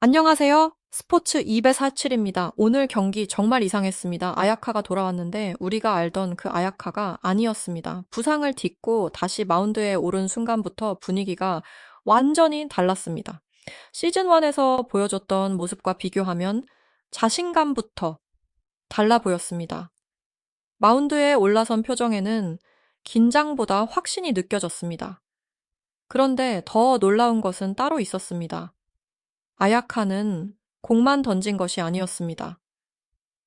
안녕하세요. 스포츠 247입니다. 오늘 경기 정말 이상했습니다. 아야카가 돌아왔는데 우리가 알던 그 아야카가 아니었습니다. 부상을 딛고 다시 마운드에 오른 순간부터 분위기가 완전히 달랐습니다. 시즌1에서 보여줬던 모습과 비교하면 자신감부터 달라 보였습니다. 마운드에 올라선 표정에는 긴장보다 확신이 느껴졌습니다. 그런데 더 놀라운 것은 따로 있었습니다. 아야카는 공만 던진 것이 아니었습니다.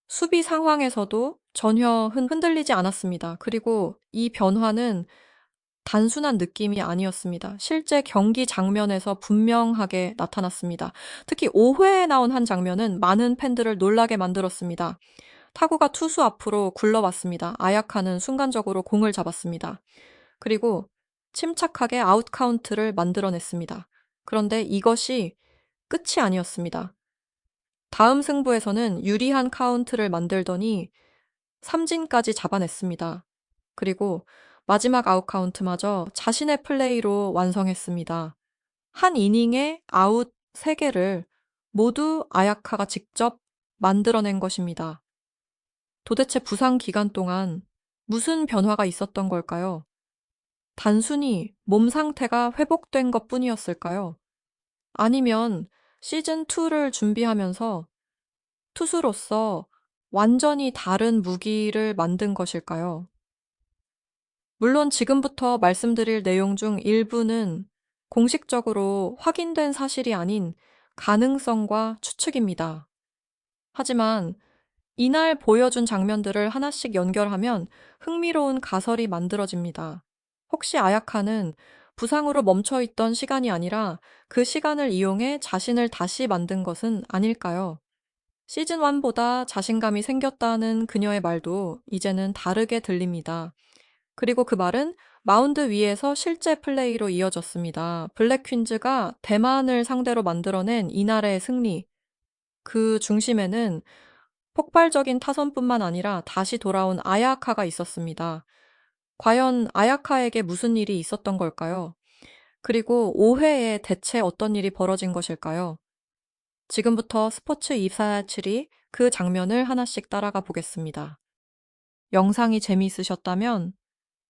수비 상황에서도 전혀 흔들리지 않았습니다. 그리고 이 변화는 단순한 느낌이 아니었습니다. 실제 경기 장면에서 분명하게 나타났습니다. 특히 5회에 나온 한 장면은 많은 팬들을 놀라게 만들었습니다. 타구가 투수 앞으로 굴러왔습니다. 아야카는 순간적으로 공을 잡았습니다. 그리고 침착하게 아웃 카운트를 만들어냈습니다. 그런데 이것이 끝이 아니었습니다. 다음 승부에서는 유리한 카운트를 만들더니 삼진까지 잡아냈습니다. 그리고 마지막 아웃 카운트마저 자신의 플레이로 완성했습니다. 한 이닝에 아웃 3개를 모두 아야카가 직접 만들어낸 것입니다. 도대체 부상 기간 동안 무슨 변화가 있었던 걸까요? 단순히 몸 상태가 회복된 것 뿐이었을까요? 아니면 시즌2를 준비하면서 투수로서 완전히 다른 무기를 만든 것일까요? 물론 지금부터 말씀드릴 내용 중 일부는 공식적으로 확인된 사실이 아닌 가능성과 추측입니다. 하지만 이날 보여준 장면들을 하나씩 연결하면 흥미로운 가설이 만들어집니다. 혹시 아야카는 부상으로 멈춰있던 시간이 아니라 그 시간을 이용해 자신을 다시 만든 것은 아닐까요? 시즌1보다 자신감이 생겼다는 그녀의 말도 이제는 다르게 들립니다. 그리고 그 말은 마운드 위에서 실제 플레이로 이어졌습니다. 블랙 퀸즈가 대만을 상대로 만들어낸 이날의 승리. 그 중심에는 폭발적인 타선뿐만 아니라 다시 돌아온 아야카가 있었습니다. 과연 아야카에게 무슨 일이 있었던 걸까요? 그리고 5회에 대체 어떤 일이 벌어진 것일까요? 지금부터 스포츠 247이 그 장면을 하나씩 따라가 보겠습니다. 영상이 재미있으셨다면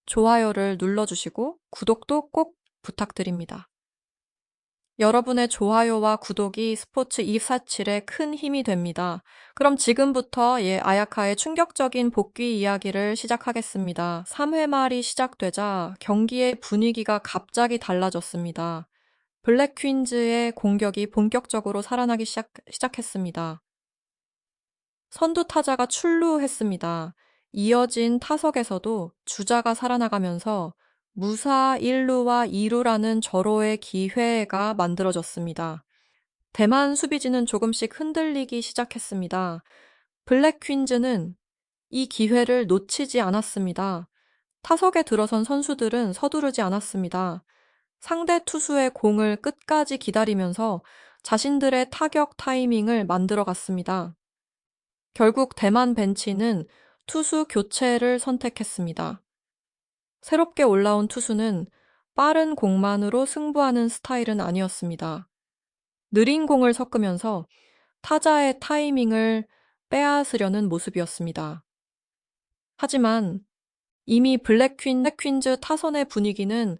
좋아요를 눌러주시고 구독도 꼭 부탁드립니다. 여러분의 좋아요와 구독이 스포츠 247에 큰 힘이 됩니다. 그럼 지금부터 아야카의 충격적인 복귀 이야기를 시작하겠습니다. 3회 말이 시작되자 경기의 분위기가 갑자기 달라졌습니다. 블랙 퀸즈의 공격이 본격적으로 살아나기 시작했습니다. 선두 타자가 출루했습니다. 이어진 타석에서도 주자가 살아나가면서 무사 1루와 2루라는 절호의 기회가 만들어졌습니다. 대만 수비진은 조금씩 흔들리기 시작했습니다. 블랙 퀸즈는 이 기회를 놓치지 않았습니다. 타석에 들어선 선수들은 서두르지 않았습니다. 상대 투수의 공을 끝까지 기다리면서 자신들의 타격 타이밍을 만들어 갔습니다. 결국 대만 벤치는 투수 교체를 선택했습니다. 새롭게 올라온 투수는 빠른 공만으로 승부하는 스타일은 아니었습니다. 느린 공을 섞으면서 타자의 타이밍을 빼앗으려는 모습이었습니다. 하지만 이미 블랙 퀸즈 타선의 분위기는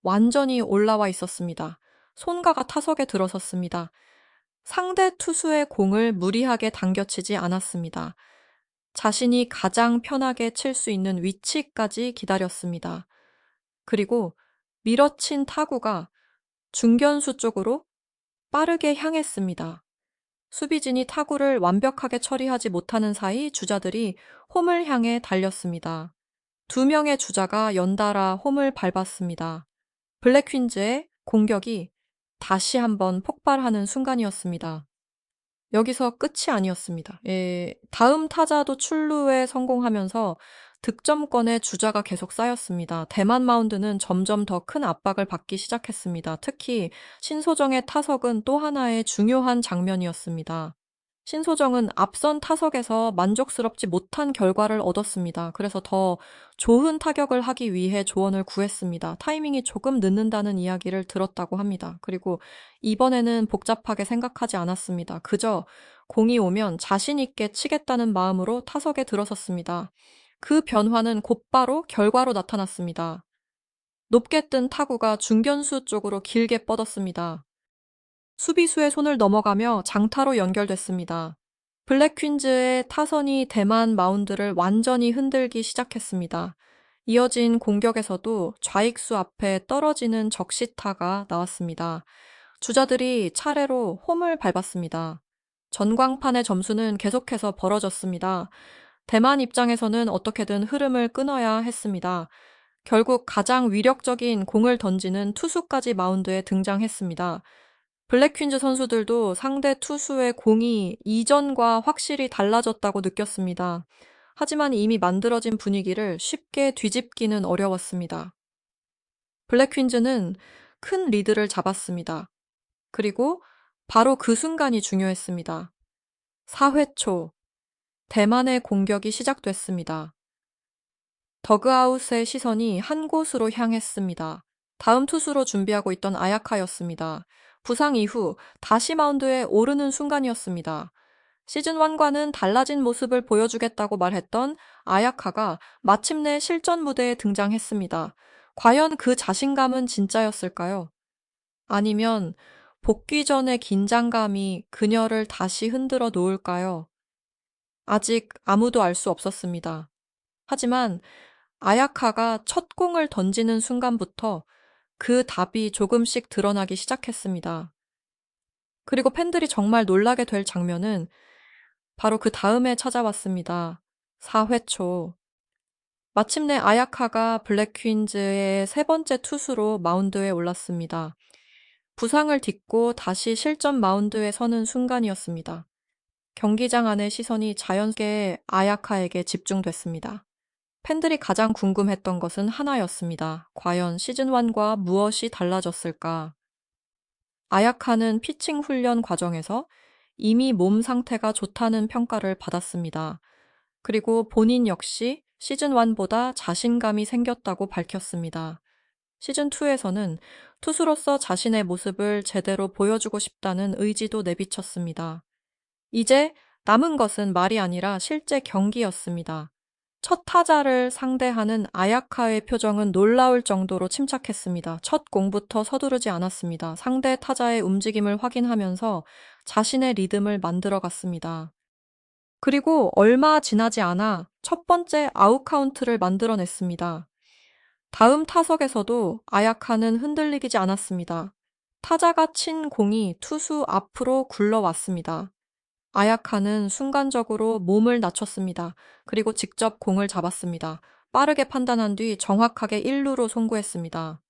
완전히 올라와 있었습니다. 손가가 타석에 들어섰습니다. 상대 투수의 공을 무리하게 당겨치지 않았습니다. 자신이 가장 편하게 칠 수 있는 위치까지 기다렸습니다. 그리고 밀어친 타구가 중견수 쪽으로 빠르게 향했습니다. 수비진이 타구를 완벽하게 처리하지 못하는 사이 주자들이 홈을 향해 달렸습니다. 2명의 주자가 연달아 홈을 밟았습니다. 블랙 퀸즈의 공격이 다시 한번 폭발하는 순간이었습니다. 여기서 끝이 아니었습니다. 다음 타자도 출루에 성공하면서 득점권의 주자가 계속 쌓였습니다. 대만 마운드는 점점 더 큰 압박을 받기 시작했습니다. 특히 신소정의 타석은 또 하나의 중요한 장면이었습니다. 신소정은 앞선 타석에서 만족스럽지 못한 결과를 얻었습니다. 그래서 더 좋은 타격을 하기 위해 조언을 구했습니다. 타이밍이 조금 늦는다는 이야기를 들었다고 합니다. 그리고 이번에는 복잡하게 생각하지 않았습니다. 그저 공이 오면 자신 있게 치겠다는 마음으로 타석에 들어섰습니다. 그 변화는 곧바로 결과로 나타났습니다. 높게 뜬 타구가 중견수 쪽으로 길게 뻗었습니다. 수비수의 손을 넘어가며 장타로 연결됐습니다. 블랙 퀸즈의 타선이 대만 마운드를 완전히 흔들기 시작했습니다. 이어진 공격에서도 좌익수 앞에 떨어지는 적시타가 나왔습니다. 주자들이 차례로 홈을 밟았습니다. 전광판의 점수는 계속해서 벌어졌습니다. 대만 입장에서는 어떻게든 흐름을 끊어야 했습니다. 결국 가장 위력적인 공을 던지는 투수까지 마운드에 등장했습니다. 블랙퀸즈 선수들도 상대 투수의 공이 이전과 확실히 달라졌다고 느꼈습니다. 하지만 이미 만들어진 분위기를 쉽게 뒤집기는 어려웠습니다. 블랙퀸즈는 큰 리드를 잡았습니다. 그리고 바로 그 순간이 중요했습니다. 4회 초, 대만의 공격이 시작됐습니다. 더그아웃의 시선이 한 곳으로 향했습니다. 다음 투수로 준비하고 있던 아야카였습니다. 부상 이후 다시 마운드에 오르는 순간이었습니다. 시즌1과는 달라진 모습을 보여주겠다고 말했던 아야카가 마침내 실전 무대에 등장했습니다. 과연 그 자신감은 진짜였을까요? 아니면 복귀 전의 긴장감이 그녀를 다시 흔들어 놓을까요? 아직 아무도 알 수 없었습니다. 하지만 아야카가 첫 공을 던지는 순간부터 그 답이 조금씩 드러나기 시작했습니다. 그리고 팬들이 정말 놀라게 될 장면은 바로 그 다음에 찾아왔습니다. 4회 초. 마침내 아야카가 블랙퀸즈의 세 번째 투수로 마운드에 올랐습니다. 부상을 딛고 다시 실전 마운드에 서는 순간이었습니다. 경기장 안의 시선이 자연스럽게 아야카에게 집중됐습니다. 팬들이 가장 궁금했던 것은 하나였습니다. 과연 시즌1과 무엇이 달라졌을까? 아야카는 피칭 훈련 과정에서 이미 몸 상태가 좋다는 평가를 받았습니다. 그리고 본인 역시 시즌1보다 자신감이 생겼다고 밝혔습니다. 시즌2에서는 투수로서 자신의 모습을 제대로 보여주고 싶다는 의지도 내비쳤습니다. 이제 남은 것은 말이 아니라 실제 경기였습니다. 첫 타자를 상대하는 아야카의 표정은 놀라울 정도로 침착했습니다. 첫 공부터 서두르지 않았습니다. 상대 타자의 움직임을 확인하면서 자신의 리듬을 만들어갔습니다. 그리고 얼마 지나지 않아 첫 번째 아웃 카운트를 만들어냈습니다. 다음 타석에서도 아야카는 흔들리지 않았습니다. 타자가 친 공이 투수 앞으로 굴러왔습니다. 아야카는 순간적으로 몸을 낮췄습니다. 그리고 직접 공을 잡았습니다. 빠르게 판단한 뒤 정확하게 1루로 송구했습니다.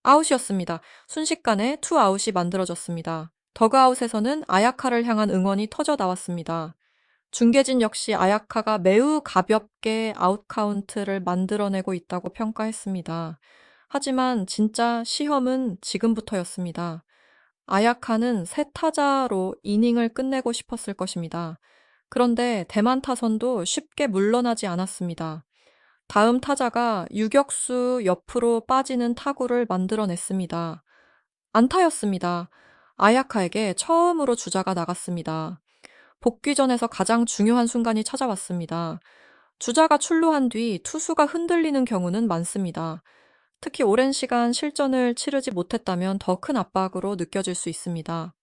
아웃이었습니다. 순식간에 투아웃이 만들어졌습니다. 더그아웃에서는 아야카를 향한 응원이 터져 나왔습니다. 중계진 역시 아야카가 매우 가볍게 아웃카운트를 만들어내고 있다고 평가했습니다. 하지만 진짜 시험은 지금부터였습니다. 아야카는 세 타자로 이닝을 끝내고 싶었을 것입니다. 그런데 대만 타선도 쉽게 물러나지 않았습니다. 다음 타자가 유격수 옆으로 빠지는 타구를 만들어냈습니다. 안타였습니다. 아야카에게 처음으로 주자가 나갔습니다. 복귀전에서 가장 중요한 순간이 찾아왔습니다. 주자가 출루한 뒤 투수가 흔들리는 경우는 많습니다. 특히 오랜 시간 실전을 치르지 못했다면 더 큰 압박으로 느껴질 수 있습니다.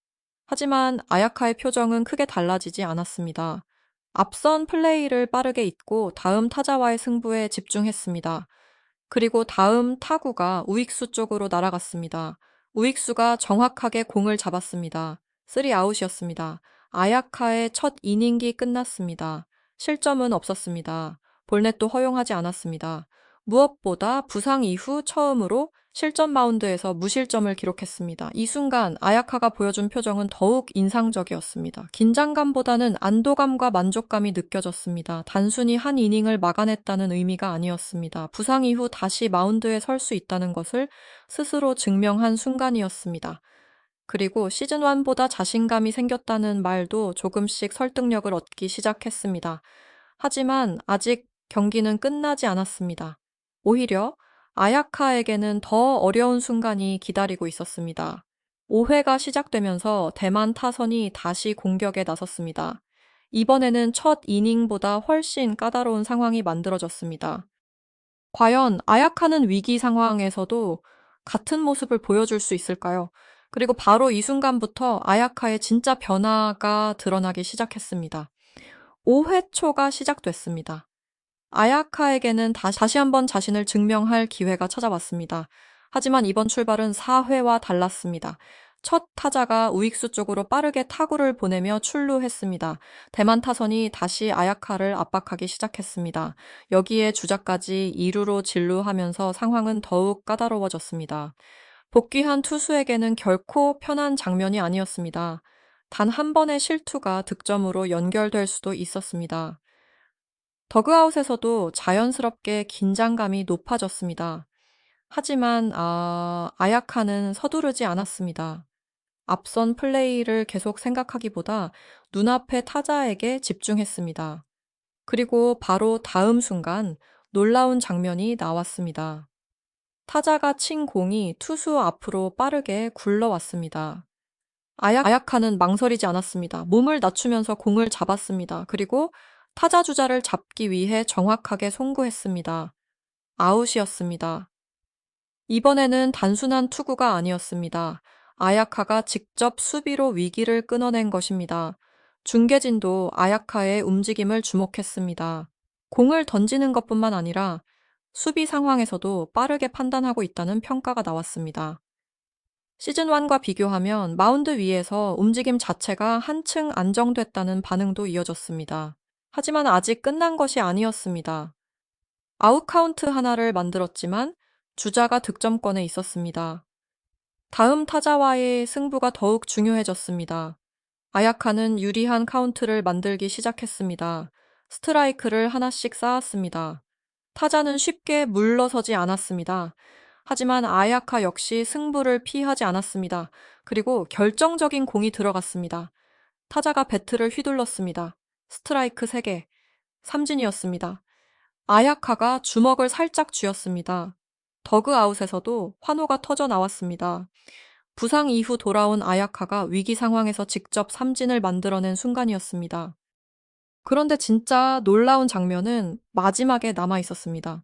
하지만 아야카의 표정은 크게 달라지지 않았습니다. 앞선 플레이를 빠르게 잊고 다음 타자와의 승부에 집중했습니다. 그리고 다음 타구가 우익수 쪽으로 날아갔습니다. 우익수가 정확하게 공을 잡았습니다. 3아웃이었습니다. 아야카의 첫 이닝이 끝났습니다. 실점은 없었습니다. 볼넷도 허용하지 않았습니다. 무엇보다 부상 이후 처음으로 실전 마운드에서 무실점을 기록했습니다. 이 순간 아야카가 보여준 표정은 더욱 인상적이었습니다. 긴장감보다는 안도감과 만족감이 느껴졌습니다. 단순히 한 이닝을 막아냈다는 의미가 아니었습니다. 부상 이후 다시 마운드에 설 수 있다는 것을 스스로 증명한 순간이었습니다. 그리고 시즌 1보다 자신감이 생겼다는 말도 조금씩 설득력을 얻기 시작했습니다. 하지만 아직 경기는 끝나지 않았습니다. 오히려 아야카에게는 더 어려운 순간이 기다리고 있었습니다. 5회가 시작되면서 대만 타선이 다시 공격에 나섰습니다. 이번에는 첫 이닝보다 훨씬 까다로운 상황이 만들어졌습니다. 과연 아야카는 위기 상황에서도 같은 모습을 보여줄 수 있을까요? 그리고 바로 이 순간부터 아야카의 진짜 변화가 드러나기 시작했습니다. 5회 초가 시작됐습니다. 아야카에게는 다시 한번 자신을 증명할 기회가 찾아왔습니다. 하지만 이번 출발은 4회와 달랐습니다. 첫 타자가 우익수 쪽으로 빠르게 타구를 보내며 출루했습니다. 대만 타선이 다시 아야카를 압박하기 시작했습니다. 여기에 주자까지 2루로 진루하면서 상황은 더욱 까다로워졌습니다. 복귀한 투수에게는 결코 편한 장면이 아니었습니다. 단 한 번의 실투가 득점으로 연결될 수도 있었습니다. 더그아웃에서도 자연스럽게 긴장감이 높아졌습니다. 하지만 아야카는 서두르지 않았습니다. 앞선 플레이를 계속 생각하기보다 눈앞의 타자에게 집중했습니다. 그리고 바로 다음 순간 놀라운 장면이 나왔습니다. 타자가 친 공이 투수 앞으로 빠르게 굴러왔습니다. 아야카는 망설이지 않았습니다. 몸을 낮추면서 공을 잡았습니다. 그리고 타자 주자를 잡기 위해 정확하게 송구했습니다. 아웃이었습니다. 이번에는 단순한 투구가 아니었습니다. 아야카가 직접 수비로 위기를 끊어낸 것입니다. 중계진도 아야카의 움직임을 주목했습니다. 공을 던지는 것뿐만 아니라 수비 상황에서도 빠르게 판단하고 있다는 평가가 나왔습니다. 시즌1과 비교하면 마운드 위에서 움직임 자체가 한층 안정됐다는 반응도 이어졌습니다. 하지만 아직 끝난 것이 아니었습니다. 아웃 카운트 하나를 만들었지만 주자가 득점권에 있었습니다. 다음 타자와의 승부가 더욱 중요해졌습니다. 아야카는 유리한 카운트를 만들기 시작했습니다. 스트라이크를 하나씩 쌓았습니다. 타자는 쉽게 물러서지 않았습니다. 하지만 아야카 역시 승부를 피하지 않았습니다. 그리고 결정적인 공이 들어갔습니다. 타자가 배트를 휘둘렀습니다. 스트라이크 3개, 삼진이었습니다. 아야카가 주먹을 살짝 쥐었습니다. 더그아웃에서도 환호가 터져 나왔습니다. 부상 이후 돌아온 아야카가 위기 상황에서 직접 삼진을 만들어낸 순간이었습니다. 그런데 진짜 놀라운 장면은 마지막에 남아 있었습니다.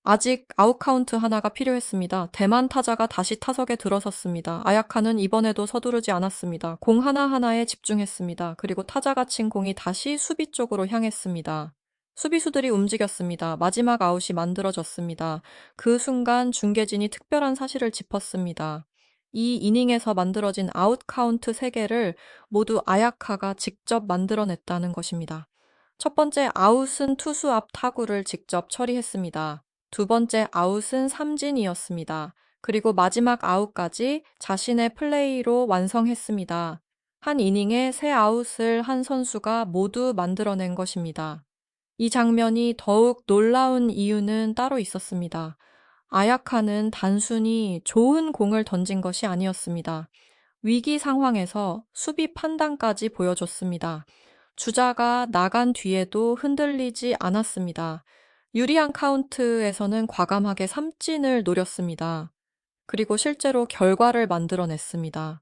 아직 아웃카운트 하나가 필요했습니다. 대만 타자가 다시 타석에 들어섰습니다. 아야카는 이번에도 서두르지 않았습니다. 공 하나하나에 집중했습니다. 그리고 타자가 친 공이 다시 수비 쪽으로 향했습니다. 수비수들이 움직였습니다. 마지막 아웃이 만들어졌습니다. 그 순간 중계진이 특별한 사실을 짚었습니다. 이 이닝에서 만들어진 아웃카운트 3개를 모두 아야카가 직접 만들어냈다는 것입니다. 첫 번째 아웃은 투수 앞 타구를 직접 처리했습니다. 두 번째 아웃은 삼진이었습니다. 그리고 마지막 아웃까지 자신의 플레이로 완성했습니다. 한 이닝에 3아웃을 한 선수가 모두 만들어낸 것입니다. 이 장면이 더욱 놀라운 이유는 따로 있었습니다. 아야카는 단순히 좋은 공을 던진 것이 아니었습니다. 위기 상황에서 수비 판단까지 보여줬습니다. 주자가 나간 뒤에도 흔들리지 않았습니다. 유리한 카운트에서는 과감하게 삼진을 노렸습니다. 그리고 실제로 결과를 만들어냈습니다.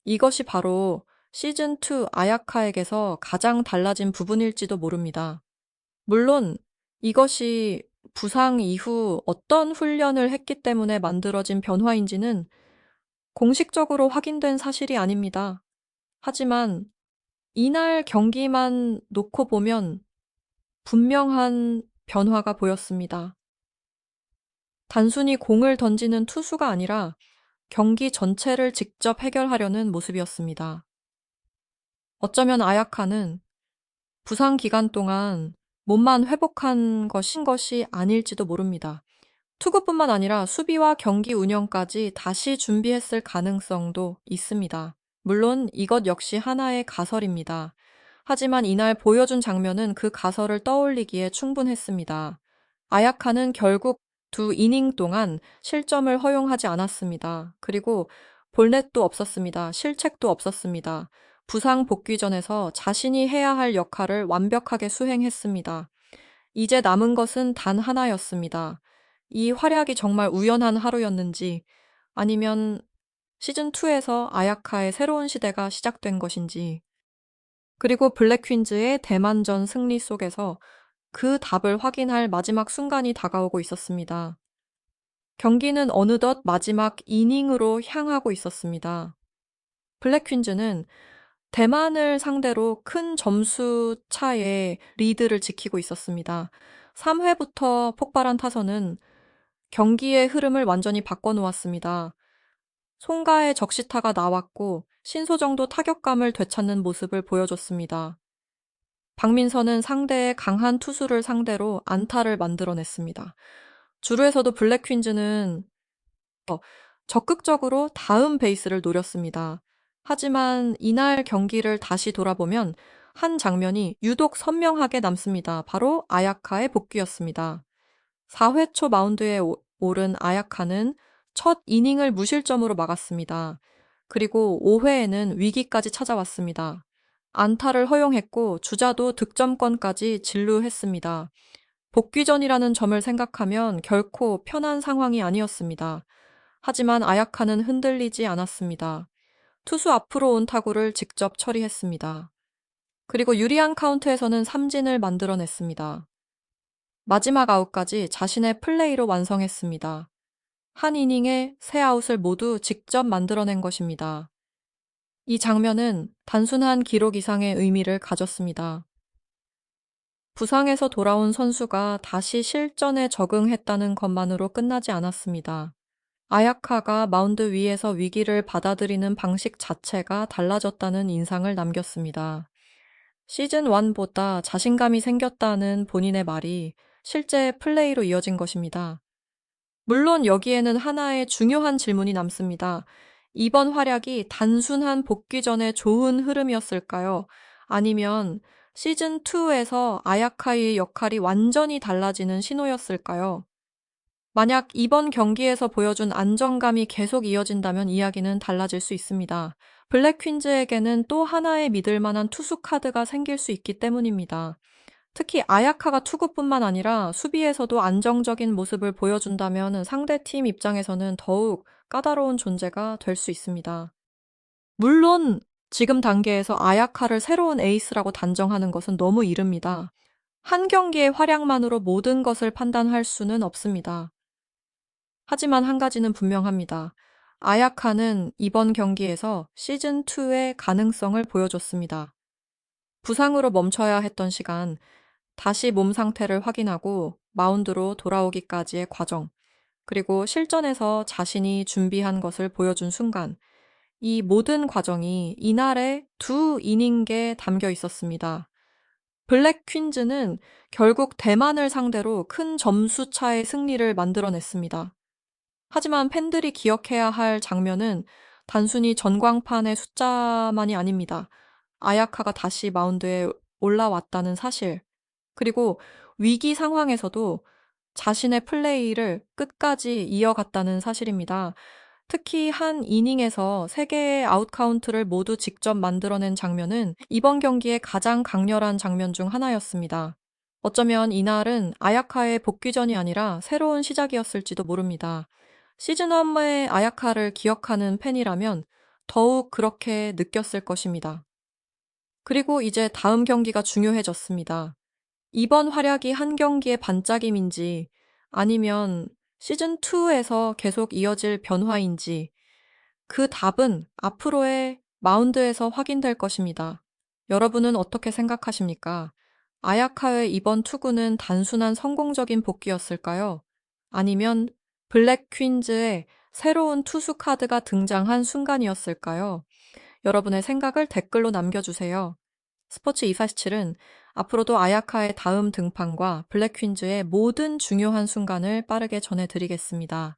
이것이 바로 시즌2 아야카에게서 가장 달라진 부분일지도 모릅니다. 물론 이것이 부상 이후 어떤 훈련을 했기 때문에 만들어진 변화인지는 공식적으로 확인된 사실이 아닙니다. 하지만 이날 경기만 놓고 보면 분명한 변화가 보였습니다. 단순히 공을 던지는 투수가 아니라 경기 전체를 직접 해결하려는 모습이었습니다. 어쩌면 아야카는 부상 기간 동안 몸만 회복한 것이 아닐지도 모릅니다. 투구뿐만 아니라 수비와 경기 운영까지 다시 준비했을 가능성도 있습니다. 물론 이것 역시 하나의 가설입니다. 하지만 이날 보여준 장면은 그 가설을 떠올리기에 충분했습니다. 아야카는 결국 2이닝 동안 실점을 허용하지 않았습니다. 그리고 볼넷도 없었습니다. 실책도 없었습니다. 부상 복귀전에서 자신이 해야 할 역할을 완벽하게 수행했습니다. 이제 남은 것은 단 하나였습니다. 이 활약이 정말 우연한 하루였는지 아니면 시즌2에서 아야카의 새로운 시대가 시작된 것인지, 그리고 블랙 퀸즈의 대만전 승리 속에서 그 답을 확인할 마지막 순간이 다가오고 있었습니다. 경기는 어느덧 마지막 이닝으로 향하고 있었습니다. 블랙 퀸즈는 대만을 상대로 큰 점수 차의 리드를 지키고 있었습니다. 3회부터 폭발한 타선은 경기의 흐름을 완전히 바꿔놓았습니다. 송가의 적시타가 나왔고 신소정도 타격감을 되찾는 모습을 보여줬습니다. 박민선은 상대의 강한 투수를 상대로 안타를 만들어냈습니다. 주루에서도 블랙 퀸즈는 적극적으로 다음 베이스를 노렸습니다. 하지만 이날 경기를 다시 돌아보면 한 장면이 유독 선명하게 남습니다. 바로 아야카의 복귀였습니다. 4회 초 마운드에 오른 아야카는 첫 이닝을 무실점으로 막았습니다. 그리고 5회에는 위기까지 찾아왔습니다. 안타를 허용했고 주자도 득점권까지 진루했습니다. 복귀전이라는 점을 생각하면 결코 편한 상황이 아니었습니다. 하지만 아야카는 흔들리지 않았습니다. 투수 앞으로 온 타구를 직접 처리했습니다. 그리고 유리한 카운트에서는 삼진을 만들어냈습니다. 마지막 아웃까지 자신의 플레이로 완성했습니다. 한 이닝에 세 아웃을 모두 직접 만들어낸 것입니다. 이 장면은 단순한 기록 이상의 의미를 가졌습니다. 부상에서 돌아온 선수가 다시 실전에 적응했다는 것만으로 끝나지 않았습니다. 아야카가 마운드 위에서 위기를 받아들이는 방식 자체가 달라졌다는 인상을 남겼습니다. 시즌 1보다 자신감이 생겼다는 본인의 말이 실제 플레이로 이어진 것입니다. 물론 여기에는 하나의 중요한 질문이 남습니다. 이번 활약이 단순한 복귀 전의 좋은 흐름이었을까요? 아니면 시즌2에서 아야카의 역할이 완전히 달라지는 신호였을까요? 만약 이번 경기에서 보여준 안정감이 계속 이어진다면 이야기는 달라질 수 있습니다. 블랙 퀸즈에게는 또 하나의 믿을 만한 투수 카드가 생길 수 있기 때문입니다. 특히 아야카가 투구뿐만 아니라 수비에서도 안정적인 모습을 보여준다면 상대팀 입장에서는 더욱 까다로운 존재가 될 수 있습니다. 물론 지금 단계에서 아야카를 새로운 에이스라고 단정하는 것은 너무 이릅니다. 한 경기의 활약만으로 모든 것을 판단할 수는 없습니다. 하지만 한 가지는 분명합니다. 아야카는 이번 경기에서 시즌2의 가능성을 보여줬습니다. 부상으로 멈춰야 했던 시간, 다시 몸 상태를 확인하고 마운드로 돌아오기까지의 과정, 그리고 실전에서 자신이 준비한 것을 보여준 순간, 이 모든 과정이 이날의 두 이닝에 담겨 있었습니다. 블랙 퀸즈는 결국 대만을 상대로 큰 점수 차의 승리를 만들어냈습니다. 하지만 팬들이 기억해야 할 장면은 단순히 전광판의 숫자만이 아닙니다. 아야카가 다시 마운드에 올라왔다는 사실, 그리고 위기 상황에서도 자신의 플레이를 끝까지 이어갔다는 사실입니다. 특히 한 이닝에서 3개의 아웃카운트를 모두 직접 만들어낸 장면은 이번 경기의 가장 강렬한 장면 중 하나였습니다. 어쩌면 이날은 아야카의 복귀전이 아니라 새로운 시작이었을지도 모릅니다. 시즌1의 아야카를 기억하는 팬이라면 더욱 그렇게 느꼈을 것입니다. 그리고 이제 다음 경기가 중요해졌습니다. 이번 활약이 한 경기의 반짝임인지 아니면 시즌2에서 계속 이어질 변화인지 그 답은 앞으로의 마운드에서 확인될 것입니다. 여러분은 어떻게 생각하십니까? 아야카의 이번 투구는 단순한 성공적인 복귀였을까요? 아니면 블랙 퀸즈의 새로운 투수 카드가 등장한 순간이었을까요? 여러분의 생각을 댓글로 남겨주세요. 스포츠 247은 앞으로도 아야카의 다음 등판과 블랙 퀸즈의 모든 중요한 순간을 빠르게 전해드리겠습니다.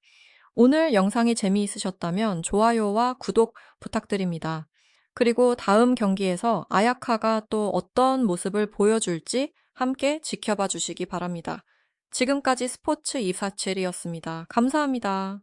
오늘 영상이 재미있으셨다면 좋아요와 구독 부탁드립니다. 그리고 다음 경기에서 아야카가 또 어떤 모습을 보여줄지 함께 지켜봐 주시기 바랍니다. 지금까지 스포츠 247이었습니다. 감사합니다.